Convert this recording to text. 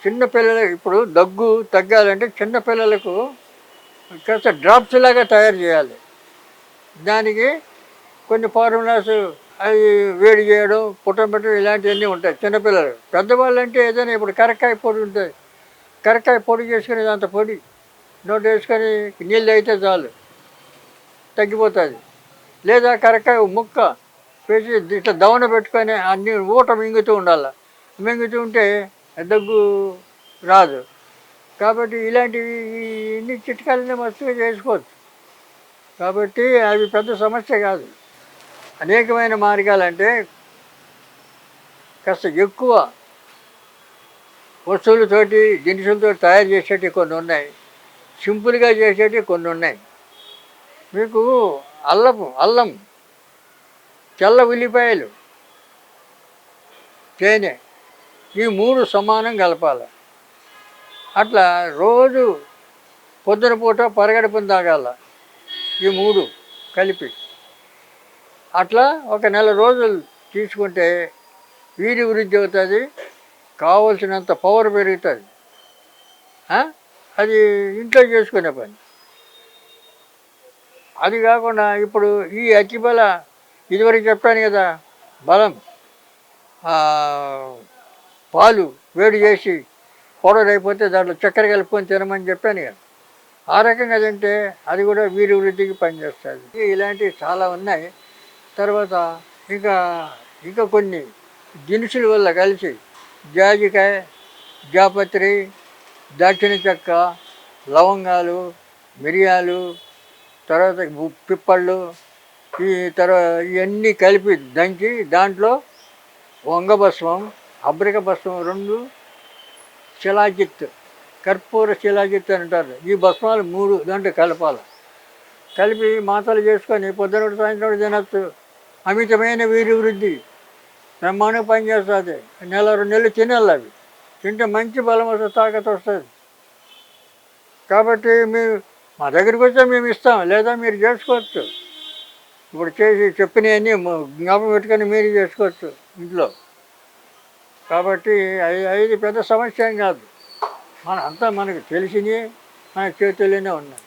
చిన్నపిల్లలకి ఇప్పుడు దగ్గు తగ్గాలంటే చిన్నపిల్లలకు కాస్త డ్రాప్స్ లాగా తయారు చేయాలి. దానికి కొన్ని ఫార్ములాస్ అవి వేడి చేయడం, పుట్టం పెట్టడం ఇలాంటివన్నీ ఉంటాయి చిన్నపిల్లలు. పెద్దవాళ్ళంటే ఏదైనా ఇప్పుడు కరక్కాయ పొడి ఉంటుంది. కరక్కాయ పొడి చేసుకుని అంత పొడి నోట్ వేసుకొని నీళ్ళు అయితే చాలు, తగ్గిపోతుంది. లేదా కరక్కాయ ముక్క వేసి ఇట్లా దవన పెట్టుకొని అన్ని ఊట మింగుతూ ఉండాలి. మింగుతూ ఉంటే దగ్గు రాదు. కాబట్టి ఇలాంటివి ఇన్ని చిట్కాలన్నీ మస్తుగా చేసుకోవచ్చు. కాబట్టి అవి పెద్ద సమస్య కాదు. అనేకమైన మార్గాలంటే కాస్త ఎక్కువ వస్తువులతోటి దినుసులతో తయారు చేసేటివి కొన్ని ఉన్నాయి, సింపుల్గా చేసేటివి కొన్ని ఉన్నాయి. మీకు అల్లం, తెల్ల ఉల్లిపాయలు, తేనె ఈ 3 సమానం కలపాలి. అట్లా రోజు పొద్దున పూట పరగడుపున తాగాల ఈ 3 కలిపి. అట్లా ఒక నెల రోజులు తీసుకుంటే వీర్య వృద్ధి అవుతుంది, కావలసినంత పవర్ పెరుగుతుంది. అది ఇంట్లో చేసుకునే పని. అది కాకుండా ఇప్పుడు ఈ అతిబల ఇదివరకు చెప్పాను కదా, బలం పాలు వేడి చేసి పౌడర్ అయిపోతే దాంట్లో చక్కెర కలుపుకొని తినమని చెప్పాను కదా. ఆ రకంగా తింటే అది కూడా వీర్య వృద్ధికి పనిచేస్తుంది. ఇలాంటివి చాలా ఉన్నాయి. తర్వాత ఇంకా కొన్ని దినుసుల వల్ల కలిసి జాజికాయ, జాపత్రి, దాల్చిన చెక్క, లవంగాలు, మిరియాలు, తర్వాత పిప్పళ్ళు, ఇవన్నీ కలిపి దంచి దాంట్లో వంగభస్మం, అబ్రిక భస్మం 2, శిలాజిత్, కర్పూర శిలాజిత్ అని అంటారు. ఈ భస్మాలు 3 దాంట్లో కలపాలి. కలిపి మాతలు చేసుకొని పొద్దున సాయంత్రం తినచ్చు. అమితమైన వీర్య వృద్ధి బ్రహ్మాండంగా పనిచేస్తుంది. నెల 2 నెలలు తినాలి. అవి తింటే మంచి బలం వస్తుంది, తాకత వస్తుంది. కాబట్టి మీరు మా దగ్గరికి వస్తే మేము ఇస్తాం, లేదా మీరు చేసుకోవచ్చు. ఇప్పుడు చేసి చెప్పినవన్నీ జ్ఞాపకం పెట్టుకొని మీరు చేసుకోవచ్చు ఇంట్లో. కాబట్టి అది పెద్ద సమస్య ఏం కాదు. అంతా మనకు తెలిసినవి మన చేతుల్లోనే ఉన్నాయి.